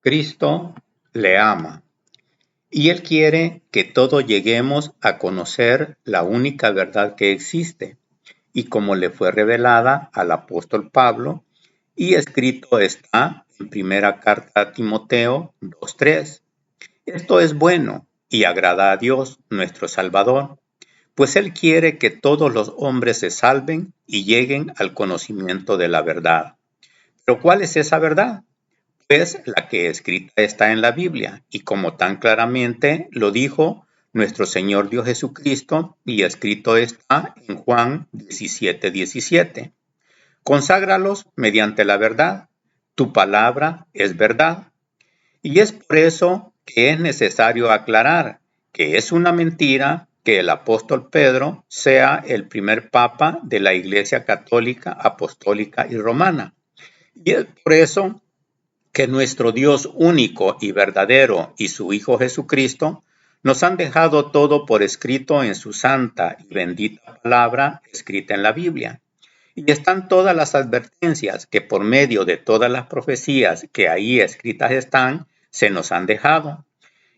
Cristo le ama y Él quiere que todos lleguemos a conocer la única verdad que existe y como le fue revelada al apóstol Pablo y escrito está en primera carta a Timoteo 2:3. Esto es bueno y agrada a Dios nuestro Salvador, pues Él quiere que todos los hombres se salven y lleguen al conocimiento de la verdad. Pero ¿cuál es esa verdad? Pues la que escrita está en la Biblia, y como tan claramente lo dijo nuestro Señor Dios Jesucristo, y escrito está en Juan 17:17. Conságralos mediante la verdad. Tu palabra es verdad. Y es por eso que es necesario aclarar que es una mentira que el apóstol Pedro sea el primer papa de la Iglesia Católica, Apostólica y Romana. Y es por eso que nuestro Dios único y verdadero y su Hijo Jesucristo nos han dejado todo por escrito en su santa y bendita palabra escrita en la Biblia. Y están todas las advertencias que por medio de todas las profecías que ahí escritas están, se nos han dejado.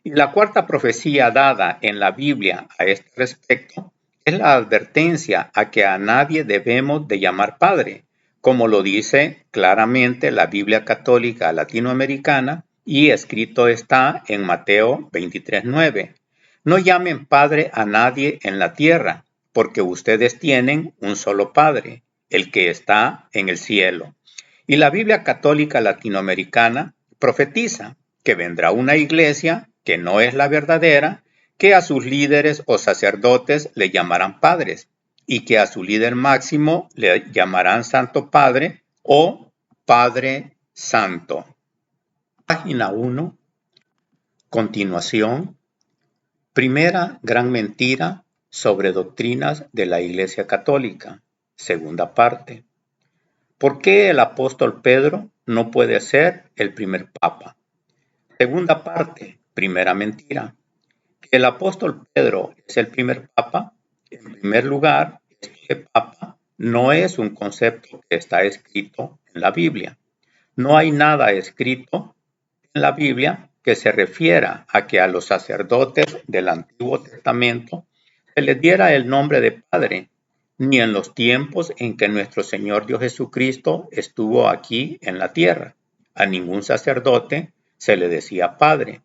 Y la cuarta profecía dada en la Biblia a este respecto es la advertencia a que a nadie debemos de llamar padre, como lo dice claramente la Biblia Católica Latinoamericana y escrito está en Mateo 23:9. No llamen padre a nadie en la tierra, porque ustedes tienen un solo Padre, el que está en el cielo. Y la Biblia Católica Latinoamericana profetiza que vendrá una iglesia que no es la verdadera, que a sus líderes o sacerdotes le llamarán padres y que a su líder máximo le llamarán Santo Padre o Padre Santo. Página 1. Continuación. Primera gran mentira sobre doctrinas de la Iglesia Católica. Segunda parte. ¿Por qué el apóstol Pedro no puede ser el primer papa? Segunda parte. Primera mentira. Que el apóstol Pedro es el primer papa. En primer lugar, este papa no es un concepto que está escrito en la Biblia. No hay nada escrito en la Biblia que se refiera a que a los sacerdotes del Antiguo Testamento se les diera el nombre de Padre, ni en los tiempos en que nuestro Señor Dios Jesucristo estuvo aquí en la tierra. A ningún sacerdote se le decía Padre.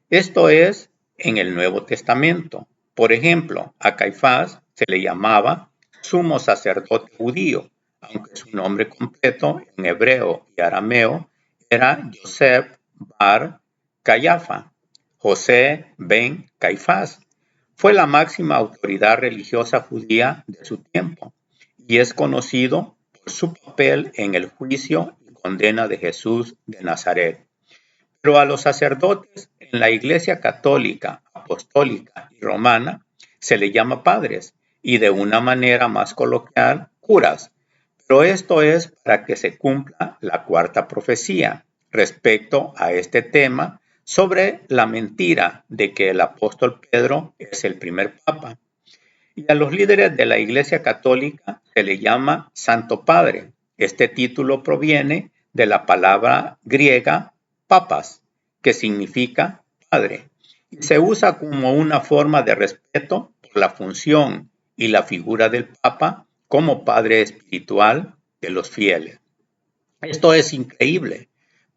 Esto es en el Nuevo Testamento. Por ejemplo, a Caifás se le llamaba sumo sacerdote judío, aunque su nombre completo en hebreo y arameo era Yosef Bar Cayafa, José ben Caifás. Fue la máxima autoridad religiosa judía de su tiempo y es conocido por su papel en el juicio y condena de Jesús de Nazaret. Pero a los sacerdotes en la Iglesia Católica, Apostólica y Romana se le llama padres y de una manera más coloquial, curas. Pero esto es para que se cumpla la cuarta profecía respecto a este tema sobre la mentira de que el apóstol Pedro es el primer papa. Y a los líderes de la Iglesia Católica se le llama Santo Padre. Este título proviene de la palabra griega papas, que significa padre, y se usa como una forma de respeto por la función y la figura del papa como padre espiritual de los fieles. Esto es increíble,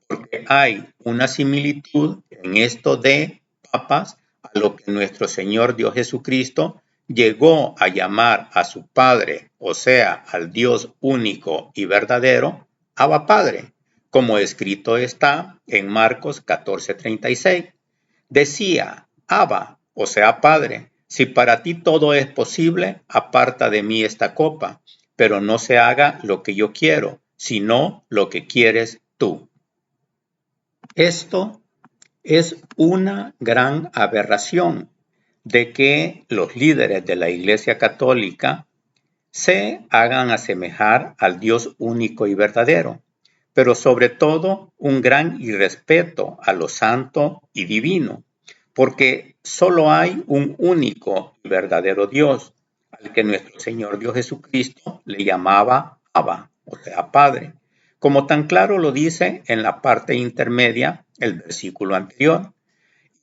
porque hay una similitud en esto de papas a lo que nuestro Señor Dios Jesucristo llegó a llamar a su Padre, o sea, al Dios único y verdadero, Abba Padre, como escrito está en Marcos 14:36. Decía, Abba, o sea, Padre, si para ti todo es posible, aparta de mí esta copa, pero no se haga lo que yo quiero, sino lo que quieres tú. Esto es una gran aberración de que los líderes de la Iglesia Católica se hagan asemejar al Dios único y verdadero, pero sobre todo un gran irrespeto a lo santo y divino, porque solo hay un único y verdadero Dios, al que nuestro Señor Dios Jesucristo le llamaba Abba, o sea, Padre, como tan claro lo dice en la parte intermedia el versículo anterior.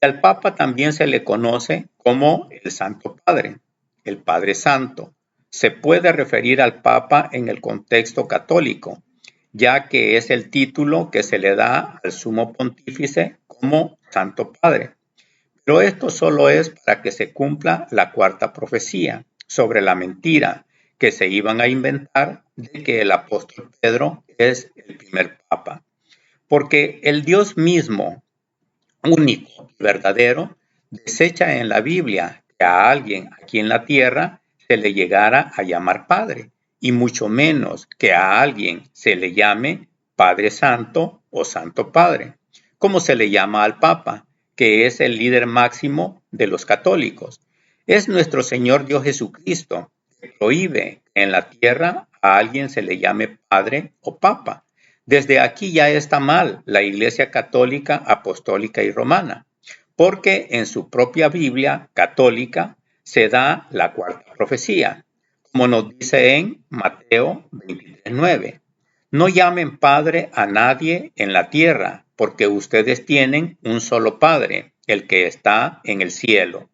Y al Papa también se le conoce como el Santo Padre, el Padre Santo. Se puede referir al Papa en el contexto católico, ya que es el título que se le da al sumo pontífice como Santo Padre. Pero esto solo es para que se cumpla la cuarta profecía sobre la mentira que se iban a inventar de que el apóstol Pedro es el primer papa. Porque el Dios mismo, único y verdadero, desecha en la Biblia que a alguien aquí en la tierra se le llegara a llamar Padre, y mucho menos que a alguien se le llame Padre Santo o Santo Padre, como se le llama al Papa, que es el líder máximo de los católicos. Es nuestro Señor Dios Jesucristo que prohíbe que en la tierra a alguien se le llame Padre o Papa. Desde aquí ya está mal la Iglesia Católica, Apostólica y Romana, porque en su propia Biblia católica se da la cuarta profecía, como nos dice en Mateo 23:9. No llamen Padre a nadie en la tierra, porque ustedes tienen un solo Padre, el que está en el cielo.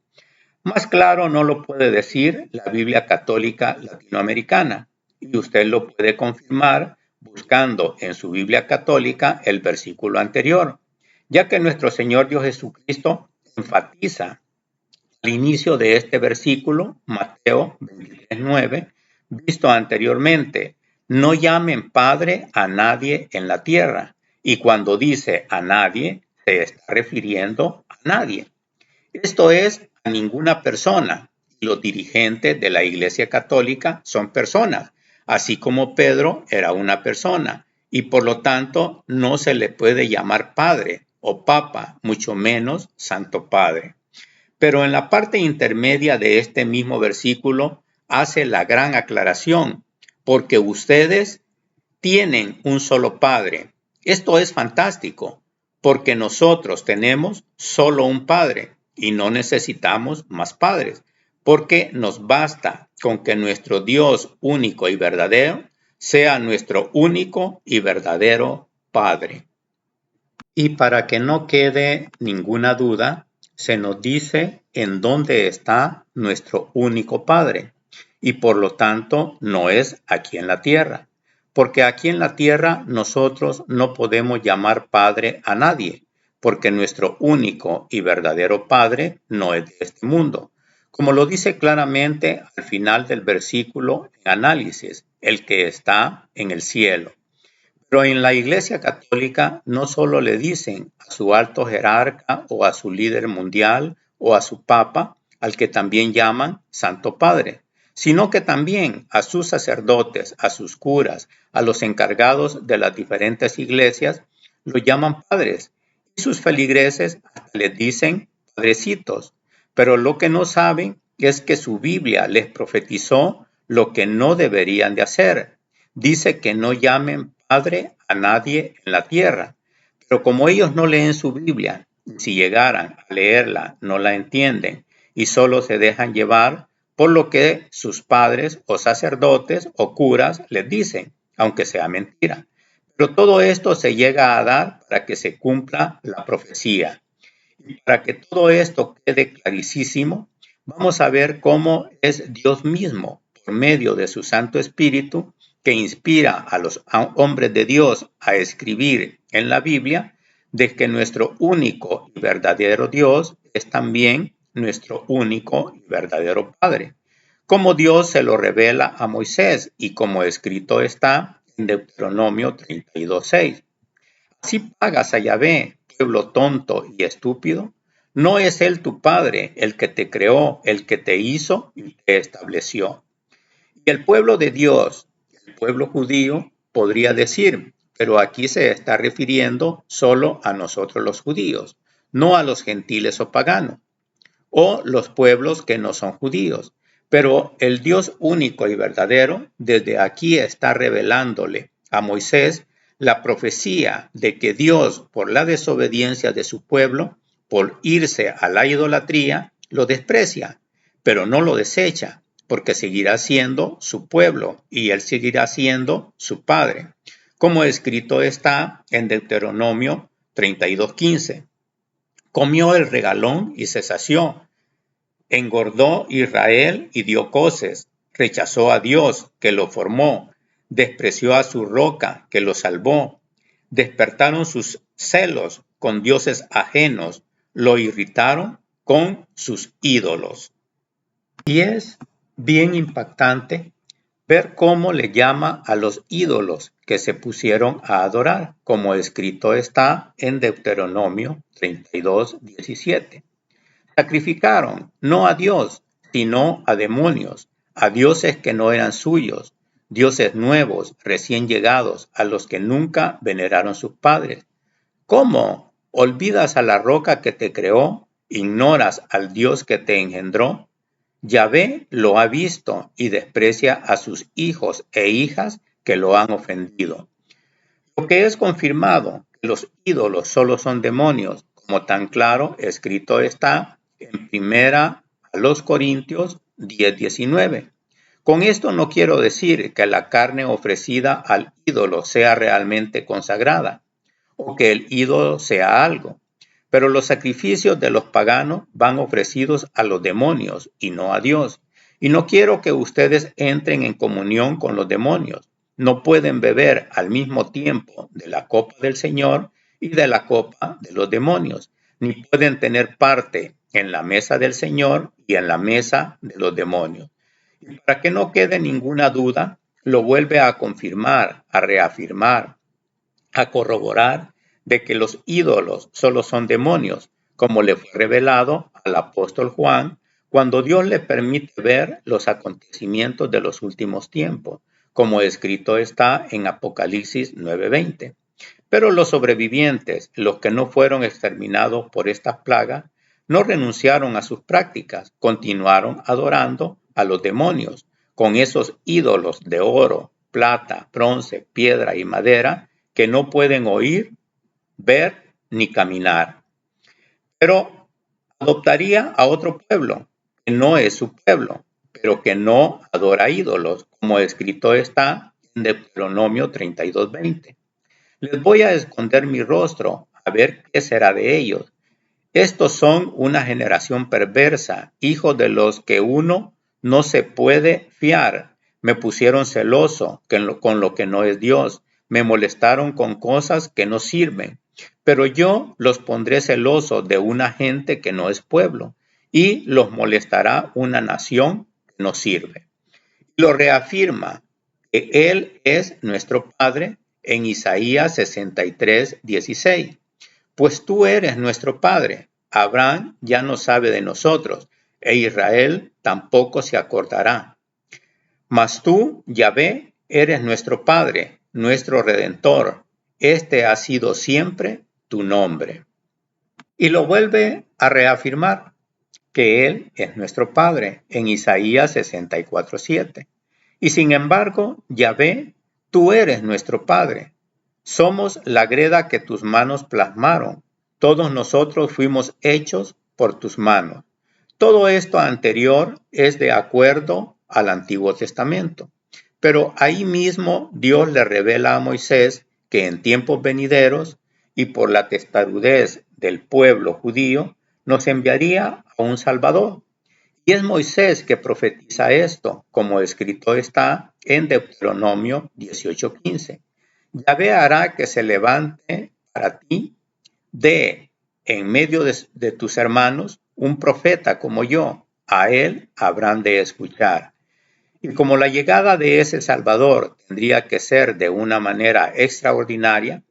Más claro no lo puede decir la Biblia Católica Latinoamericana, y usted lo puede confirmar buscando en su Biblia Católica el versículo anterior, ya que nuestro Señor Dios Jesucristo enfatiza al inicio de este versículo, Mateo 23:9, visto anteriormente, no llamen Padre a nadie en la tierra, y cuando dice a nadie, se está refiriendo a nadie. Esto es a ninguna persona. Los dirigentes de la Iglesia Católica son personas, así como Pedro era una persona, y por lo tanto no se le puede llamar Padre o Papa, mucho menos Santo Padre. Pero en la parte intermedia de este mismo versículo hace la gran aclaración, porque ustedes tienen un solo Padre. Esto es fantástico, porque nosotros tenemos solo un Padre y no necesitamos más padres, porque nos basta con que nuestro Dios único y verdadero sea nuestro único y verdadero Padre. Y para que no quede ninguna duda, se nos dice en dónde está nuestro único Padre, y por lo tanto no es aquí en la tierra, porque aquí en la tierra nosotros no podemos llamar Padre a nadie, porque nuestro único y verdadero Padre no es de este mundo. Como lo dice claramente al final del versículo en análisis, el que está en el cielo. Pero en la Iglesia Católica no solo le dicen a su alto jerarca o a su líder mundial o a su papa, al que también llaman Santo Padre, sino que también a sus sacerdotes, a sus curas, a los encargados de las diferentes iglesias, lo llaman padres. Y sus feligreses hasta les dicen padrecitos. Pero lo que no saben es que su Biblia les profetizó lo que no deberían de hacer. Dice que no llamen Padre a nadie en la tierra. Pero como ellos no leen su Biblia, si llegaran a leerla, no la entienden y solo se dejan llevar por lo que sus padres o sacerdotes o curas les dicen, aunque sea mentira. Pero todo esto se llega a dar para que se cumpla la profecía. Y para que todo esto quede clarísimo, vamos a ver cómo es Dios mismo, por medio de su Santo Espíritu, que inspira a los hombres de Dios a escribir en la Biblia, de que nuestro único y verdadero Dios es también nuestro único y verdadero Padre, como Dios se lo revela a Moisés y como escrito está en Deuteronomio 32:6. Si pagas a Yahvé, pueblo tonto y estúpido, ¿no es Él tu Padre, el que te creó, el que te hizo y te estableció? Y el pueblo de Dios, el pueblo judío, podría decir, pero aquí se está refiriendo solo a nosotros los judíos, no a los gentiles o paganos, o los pueblos que no son judíos. Pero el Dios único y verdadero desde aquí está revelándole a Moisés la profecía de que Dios, por la desobediencia de su pueblo, por irse a la idolatría, lo desprecia, pero no lo desecha, porque seguirá siendo su pueblo y él seguirá siendo su padre, como escrito está en Deuteronomio 32:15. Comió el regalón y se sació. Engordó Israel y dio coces. Rechazó a Dios, que lo formó. Despreció a su roca, que lo salvó. Despertaron sus celos con dioses ajenos. Lo irritaron con sus ídolos. Y es bien impactante ver cómo le llama a los ídolos que se pusieron a adorar, como escrito está en Deuteronomio 32:17. Sacrificaron no a Dios, sino a demonios, a dioses que no eran suyos, dioses nuevos, recién llegados, a los que nunca veneraron sus padres. ¿Cómo olvidas a la roca que te creó? ¿Ignoras al Dios que te engendró? Yahvé lo ha visto y desprecia a sus hijos e hijas que lo han ofendido. Lo que es confirmado, que los ídolos solo son demonios, como tan claro escrito está en 1 Corintios 10:19. Con esto no quiero decir que la carne ofrecida al ídolo sea realmente consagrada, o que el ídolo sea algo. Pero los sacrificios de los paganos van ofrecidos a los demonios y no a Dios. Y no quiero que ustedes entren en comunión con los demonios. No pueden beber al mismo tiempo de la copa del Señor y de la copa de los demonios, ni pueden tener parte en la mesa del Señor y en la mesa de los demonios. Y para que no quede ninguna duda, lo vuelve a confirmar, a reafirmar, a corroborar de que los ídolos solo son demonios, como le fue revelado al apóstol Juan cuando Dios le permite ver los acontecimientos de los últimos tiempos, como escrito está en Apocalipsis 9:20. Pero los sobrevivientes, los que no fueron exterminados por estas plagas, no renunciaron a sus prácticas, continuaron adorando a los demonios, con esos ídolos de oro, plata, bronce, piedra y madera, que no pueden oír, ver ni caminar. Pero adoptaría a otro pueblo, que no es su pueblo, pero que no adora ídolos, como escrito está en Deuteronomio 32:20. Les voy a esconder mi rostro, a ver qué será de ellos. Estos son una generación perversa, hijos de los que uno no se puede fiar. Me pusieron celoso con lo que no es Dios. Me molestaron con cosas que no sirven. Pero yo los pondré celosos de una gente que no es pueblo, y los molestará una nación que no sirve. Lo reafirma que Él es nuestro Padre en Isaías 63:16. Pues tú eres nuestro Padre. Abraham ya no sabe de nosotros, e Israel tampoco se acordará. Mas tú, Yahvé, eres nuestro Padre, nuestro Redentor. Este ha sido siempre tu nombre. Y lo vuelve a reafirmar, que Él es nuestro Padre, en Isaías 64:7. Y sin embargo, Yahvé, tú eres nuestro Padre. Somos la greda que tus manos plasmaron. Todos nosotros fuimos hechos por tus manos. Todo esto anterior es de acuerdo al Antiguo Testamento. Pero ahí mismo Dios le revela a Moisés que en tiempos venideros y por la testarudez del pueblo judío nos enviaría a un Salvador. Y es Moisés que profetiza esto, como escrito está en Deuteronomio 18:15. Yahvé hará que se levante para ti en medio de tus hermanos un profeta como yo. A él habrán de escuchar. Y como la llegada de ese Salvador tendría que ser de una manera extraordinaria,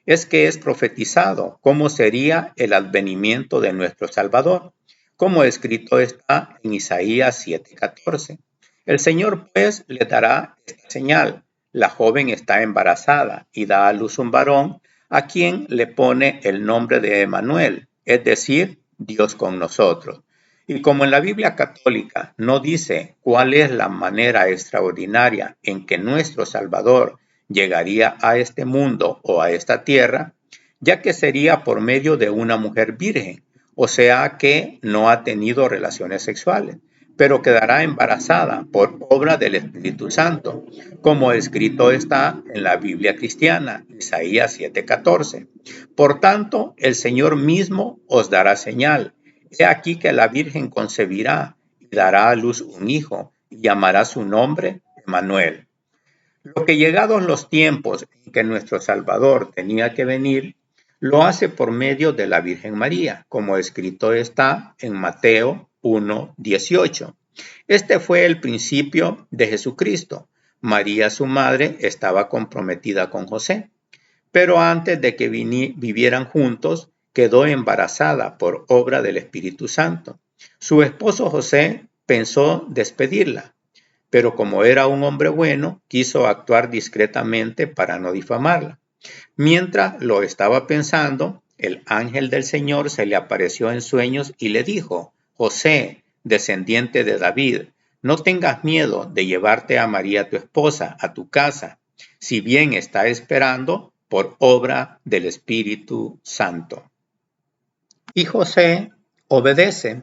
es que es profetizado cómo sería el advenimiento de nuestro Salvador, como escrito está en Isaías 7:14. El Señor pues le dará esta señal: la joven está embarazada y da a luz un varón, a quien le pone el nombre de Emmanuel, es decir, Dios con nosotros. Y como en la Biblia católica no dice cuál es la manera extraordinaria en que nuestro Salvador llegaría a este mundo o a esta tierra, ya que sería por medio de una mujer virgen, o sea que no ha tenido relaciones sexuales. pero quedará embarazada por obra del Espíritu Santo, como escrito está en la Biblia cristiana, Isaías 7:14. Por tanto, el Señor mismo os dará señal. He aquí que la Virgen concebirá y dará a luz un hijo, y llamará su nombre Emmanuel. Lo que llegados los tiempos en que nuestro Salvador tenía que venir, lo hace por medio de la Virgen María, como escrito está en Mateo 1:18. Este fue el principio de Jesucristo. María, su madre, estaba comprometida con José, pero antes de que vivieran juntos, quedó embarazada por obra del Espíritu Santo. Su esposo José pensó despedirla, pero como era un hombre bueno, quiso actuar discretamente para no difamarla. Mientras lo estaba pensando, el ángel del Señor se le apareció en sueños y le dijo: José, descendiente de David, no tengas miedo de llevarte a María tu esposa a tu casa, si bien está esperando por obra del Espíritu Santo. Y José obedece,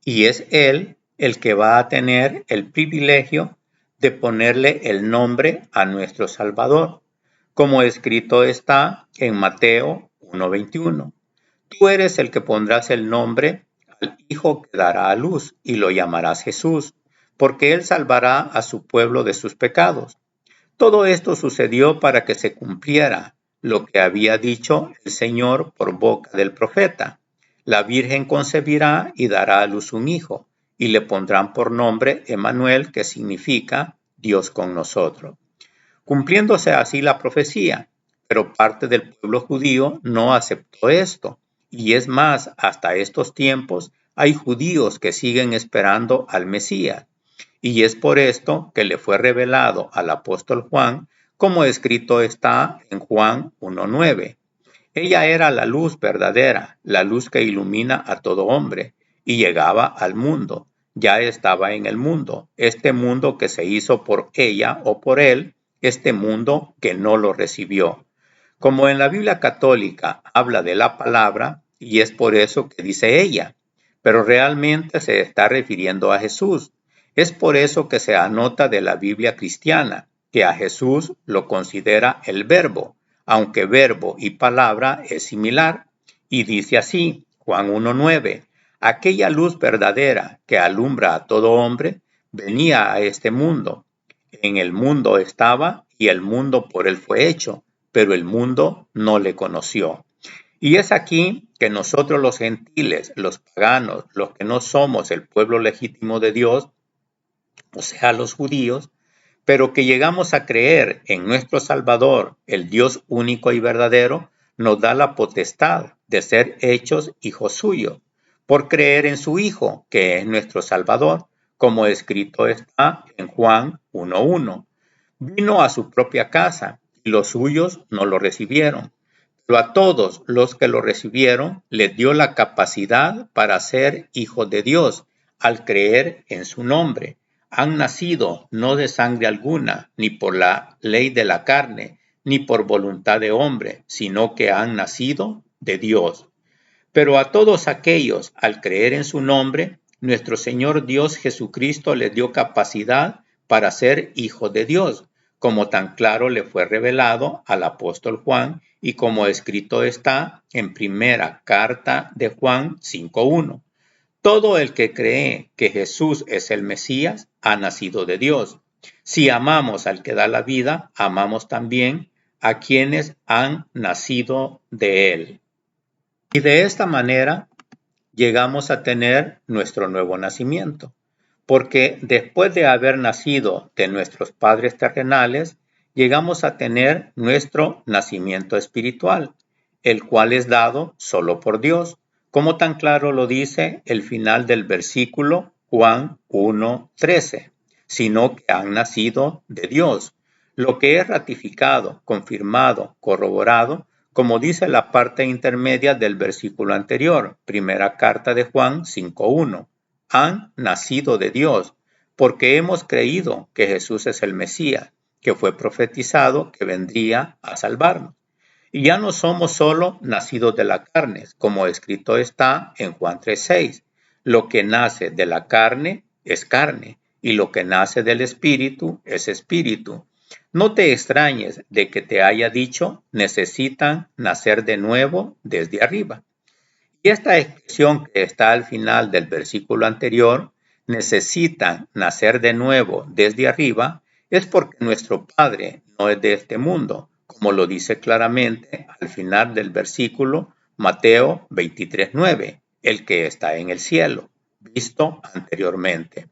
y es él el que va a tener el privilegio de ponerle el nombre a nuestro Salvador, como escrito está en Mateo 1:21. Tú eres el que pondrás el nombre al hijo que dará a luz y lo llamarás Jesús, porque él salvará a su pueblo de sus pecados. Todo esto sucedió para que se cumpliera lo que había dicho el Señor por boca del profeta. La Virgen concebirá y dará a luz un hijo, y le pondrán por nombre Emmanuel, que significa Dios con nosotros. Cumpliéndose así la profecía, pero parte del pueblo judío no aceptó esto, y es más, hasta estos tiempos hay judíos que siguen esperando al Mesías, y es por esto que le fue revelado al apóstol Juan, como escrito está en Juan 1:9. Ella era la luz verdadera, la luz que ilumina a todo hombre, y llegaba al mundo. Ya estaba en el mundo, este mundo que se hizo por ella o por él, este mundo que no lo recibió. Como en la Biblia católica habla de la palabra, y es por eso que dice ella, pero realmente se está refiriendo a Jesús. Es por eso que se anota de la Biblia cristiana, que a Jesús lo considera el Verbo, aunque verbo y palabra es similar, y dice así, Juan 1:9, aquella luz verdadera que alumbra a todo hombre, venía a este mundo. En el mundo estaba y el mundo por él fue hecho, pero el mundo no le conoció. Y es aquí que nosotros los gentiles, los paganos, los que no somos el pueblo legítimo de Dios, o sea, los judíos, pero que llegamos a creer en nuestro Salvador, el Dios único y verdadero, nos da la potestad de ser hechos hijos suyos, por creer en su Hijo, que es nuestro Salvador, como escrito está en Juan 1:1. Vino a su propia casa, y los suyos no lo recibieron. Pero a todos los que lo recibieron, les dio la capacidad para ser hijos de Dios, al creer en su nombre. Han nacido no de sangre alguna, ni por la ley de la carne, ni por voluntad de hombre, sino que han nacido de Dios. Pero a todos aquellos, al creer en su nombre, nuestro Señor Dios Jesucristo les dio capacidad para ser hijos de Dios, como tan claro le fue revelado al apóstol Juan y como escrito está en primera carta de Juan 5:1. Todo el que cree que Jesús es el Mesías ha nacido de Dios. Si amamos al que da la vida, amamos también a quienes han nacido de él. Y de esta manera llegamos a tener nuestro nuevo nacimiento, porque después de haber nacido de nuestros padres terrenales, llegamos a tener nuestro nacimiento espiritual, el cual es dado solo por Dios, como tan claro lo dice el final del versículo Juan 1:13, sino que han nacido de Dios, lo que es ratificado, confirmado, corroborado, como dice la parte intermedia del versículo anterior, primera carta de Juan 5:1. Han nacido de Dios, porque hemos creído que Jesús es el Mesías, que fue profetizado que vendría a salvarnos. Y ya no somos solo nacidos de la carne, como escrito está en Juan 3:6. Lo que nace de la carne, es carne, y lo que nace del espíritu es espíritu. No te extrañes de que te haya dicho, necesitan nacer de nuevo desde arriba. Y esta expresión que está al final del versículo anterior, necesitan nacer de nuevo desde arriba, es porque nuestro Padre no es de este mundo, como lo dice claramente al final del versículo Mateo 23:9, el que está en el cielo, visto anteriormente.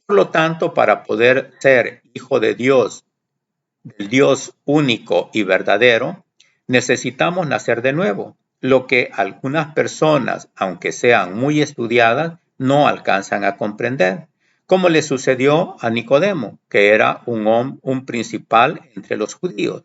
Por lo tanto, para poder ser hijo de Dios, del Dios único y verdadero, necesitamos nacer de nuevo, lo que algunas personas, aunque sean muy estudiadas, no alcanzan a comprender, como le sucedió a Nicodemo, que era un principal entre los judíos.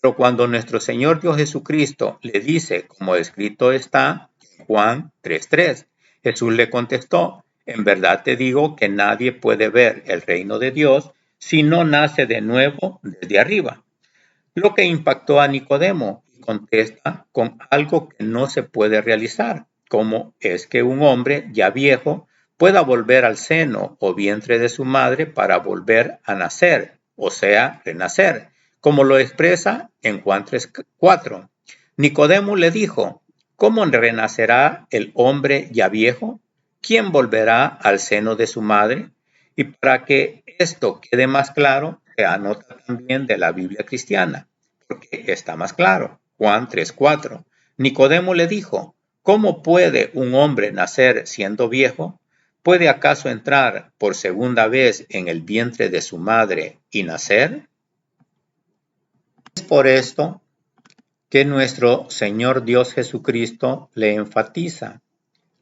Pero cuando nuestro Señor Dios Jesucristo le dice, como escrito está en Juan 3:3, Jesús le contestó, en verdad te digo que nadie puede ver el reino de Dios si no nace de nuevo desde arriba. Lo que impactó a Nicodemo y contesta con algo que no se puede realizar, como es que un hombre ya viejo pueda volver al seno o vientre de su madre para volver a nacer, o sea, renacer, como lo expresa en Juan 3:4. Nicodemo le dijo, ¿cómo renacerá el hombre ya viejo? ¿Quién volverá al seno de su madre? Y para que esto quede más claro, se anota también de la Biblia cristiana, porque está más claro. Juan 3:4. Nicodemo le dijo, ¿cómo puede un hombre nacer siendo viejo? ¿Puede acaso entrar por segunda vez en el vientre de su madre y nacer? Es por esto que nuestro Señor Dios Jesucristo le enfatiza,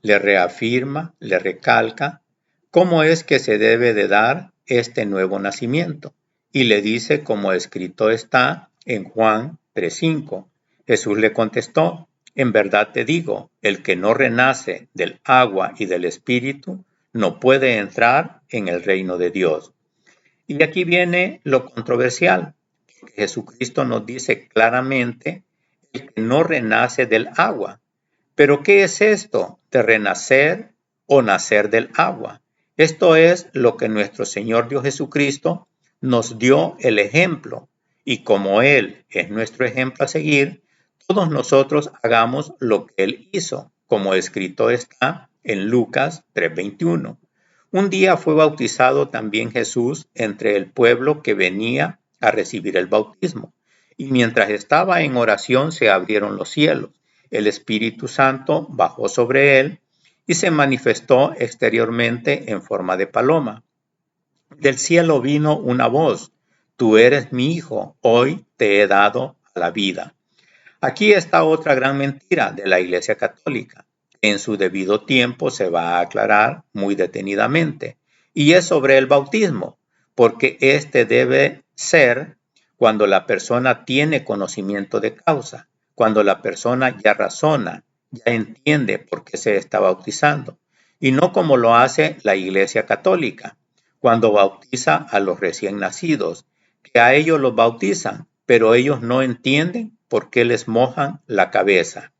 le reafirma, le recalca cómo es que se debe de dar este nuevo nacimiento. Y le dice como escrito está en Juan 3:5. Jesús le contestó, en verdad te digo, el que no renace del agua y del espíritu no puede entrar en el reino de Dios. Y aquí viene lo controversial, porque Jesucristo nos dice claramente el que no renace del agua. Pero ¿qué es esto de renacer o nacer del agua? Esto es lo que nuestro Señor Dios Jesucristo nos dio el ejemplo. Y como Él es nuestro ejemplo a seguir, todos nosotros hagamos lo que Él hizo, como escrito está en Lucas 3:21. Un día fue bautizado también Jesús entre el pueblo que venía a recibir el bautismo. Y mientras estaba en oración se abrieron los cielos. El Espíritu Santo bajó sobre él y se manifestó exteriormente en forma de paloma. Del cielo vino una voz, tú eres mi hijo, hoy te he dado la vida. Aquí está otra gran mentira de la Iglesia Católica. En su debido tiempo se va a aclarar muy detenidamente. Y es sobre el bautismo, porque este debe ser cuando la persona tiene conocimiento de causa, cuando la persona ya razona, ya entiende por qué se está bautizando, y no como lo hace la Iglesia Católica, cuando bautiza a los recién nacidos, que a ellos los bautizan, pero ellos no entienden por qué les mojan la cabeza.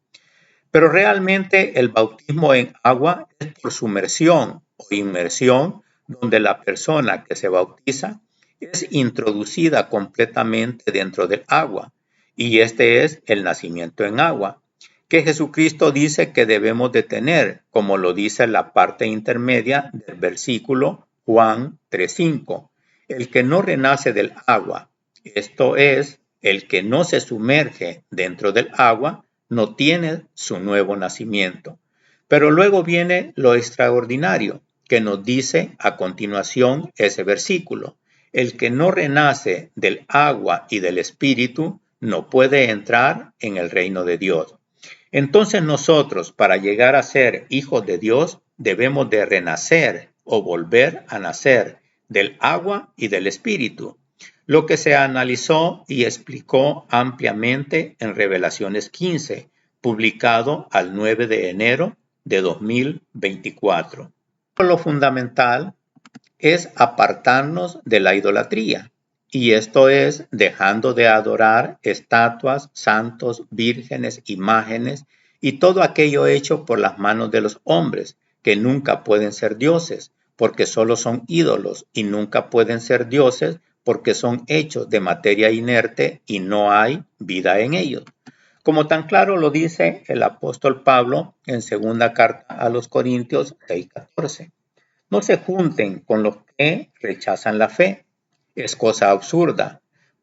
Pero realmente el bautismo en agua es por sumersión o inmersión, donde la persona que se bautiza es introducida completamente dentro del agua. Y este es el nacimiento en agua, que Jesucristo dice que debemos de tener, como lo dice la parte intermedia del versículo Juan 3:5. El que no renace del agua, esto es, el que no se sumerge dentro del agua, no tiene su nuevo nacimiento. Pero luego viene lo extraordinario que nos dice a continuación ese versículo. El que no renace del agua y del espíritu no puede entrar en el reino de Dios. Entonces nosotros, para llegar a ser hijos de Dios, debemos de renacer o volver a nacer del agua y del espíritu, lo que se analizó y explicó ampliamente en Revelaciones 15, publicado al 9 de enero de 2024. Lo fundamental es apartarnos de la idolatría, y esto es dejando de adorar estatuas, santos, vírgenes, imágenes y todo aquello hecho por las manos de los hombres, que nunca pueden ser dioses, porque solo son ídolos y nunca pueden ser dioses porque son hechos de materia inerte y no hay vida en ellos. Como tan claro lo dice el apóstol Pablo en segunda carta a los Corintios 6:14. No se junten con los que rechazan la fe. Es cosa absurda.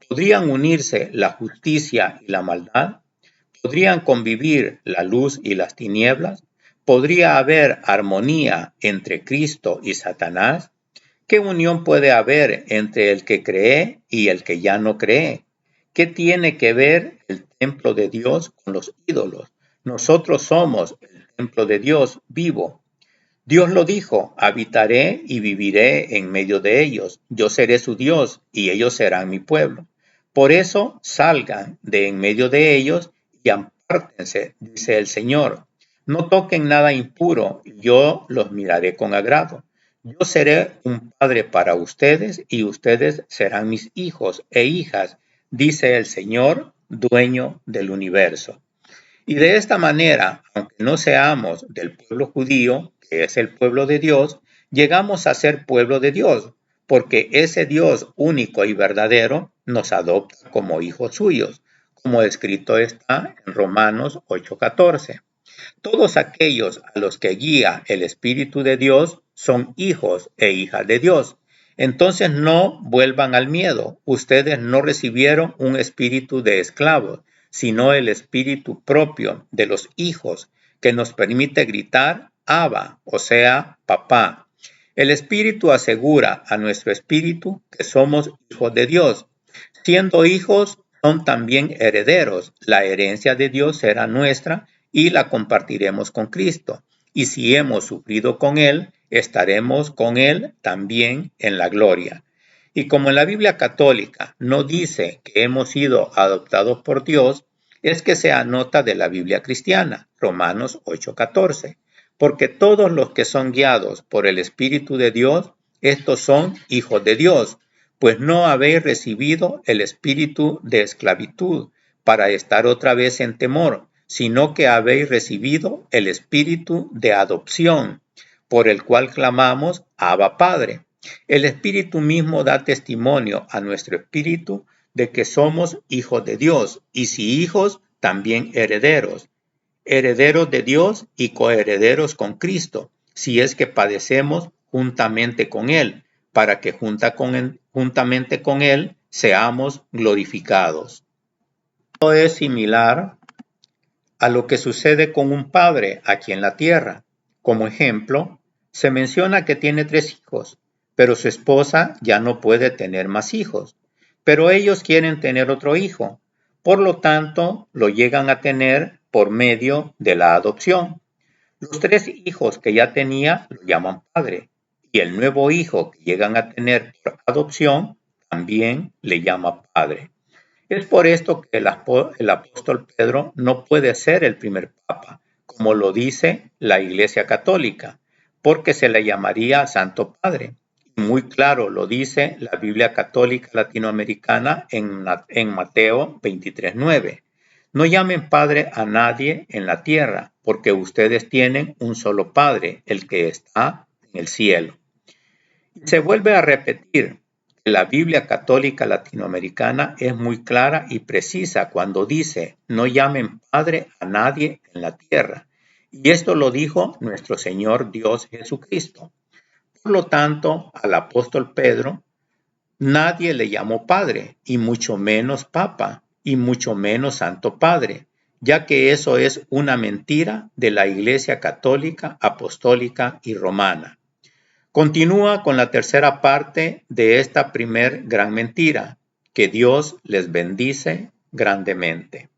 ¿Podrían unirse la justicia y la maldad? ¿Podrían convivir la luz y las tinieblas? ¿Podría haber armonía entre Cristo y Satanás? ¿Qué unión puede haber entre el que cree y el que ya no cree? ¿Qué tiene que ver el templo de Dios con los ídolos? Nosotros somos el templo de Dios vivo. Dios lo dijo, habitaré y viviré en medio de ellos. Yo seré su Dios y ellos serán mi pueblo. Por eso salgan de en medio de ellos y apártense, dice el Señor. No toquen nada impuro, yo los miraré con agrado. Yo seré un padre para ustedes y ustedes serán mis hijos e hijas, dice el Señor, dueño del universo. Y de esta manera, aunque no seamos del pueblo judío, que es el pueblo de Dios, llegamos a ser pueblo de Dios, porque ese Dios único y verdadero nos adopta como hijos suyos, como escrito está en Romanos 8:14. Todos aquellos a los que guía el Espíritu de Dios son hijos e hijas de Dios. Entonces no vuelvan al miedo. Ustedes no recibieron un espíritu de esclavos, sino el espíritu propio de los hijos, que nos permite gritar Abba, o sea, papá. El Espíritu asegura a nuestro espíritu que somos hijos de Dios. Siendo hijos, son también herederos. La herencia de Dios será nuestra y la compartiremos con Cristo. Y si hemos sufrido con Él, estaremos con Él también en la gloria. Y como en la Biblia católica no dice que hemos sido adoptados por Dios, es que se anota de la Biblia cristiana, Romanos 8:14. Porque todos los que son guiados por el Espíritu de Dios, estos son hijos de Dios, pues no habéis recibido el espíritu de esclavitud para estar otra vez en temor, sino que habéis recibido el espíritu de adopción, por el cual clamamos Abba Padre. El Espíritu mismo da testimonio a nuestro espíritu de que somos hijos de Dios, y si hijos, también herederos, herederos de Dios y coherederos con Cristo, si es que padecemos juntamente con Él, para que juntamente con Él seamos glorificados. Esto es similar a lo que sucede con un padre aquí en la tierra. Como ejemplo, se menciona que tiene 3 hijos, pero su esposa ya no puede tener más hijos, pero ellos quieren tener otro hijo. Por lo tanto, lo llegan a tener por medio de la adopción. Los 3 hijos que ya tenía lo llaman padre, y el nuevo hijo que llegan a tener por adopción también le llama padre. Es por esto que el apóstol Pedro no puede ser el primer papa, como lo dice la Iglesia Católica, porque se le llamaría Santo Padre. Muy claro lo dice la Biblia Católica Latinoamericana en Mateo 23:9. No llamen Padre a nadie en la tierra, porque ustedes tienen un solo Padre, el que está en el cielo. Y se vuelve a repetir que la Biblia Católica Latinoamericana es muy clara y precisa cuando dice, no llamen Padre a nadie en la tierra. Y esto lo dijo nuestro Señor Dios Jesucristo. Por lo tanto, al apóstol Pedro, nadie le llamó Padre, y mucho menos Papa, y mucho menos Santo Padre, ya que eso es una mentira de la Iglesia Católica, Apostólica y Romana. Continúa con la tercera parte de esta primer gran mentira, que Dios les bendice grandemente.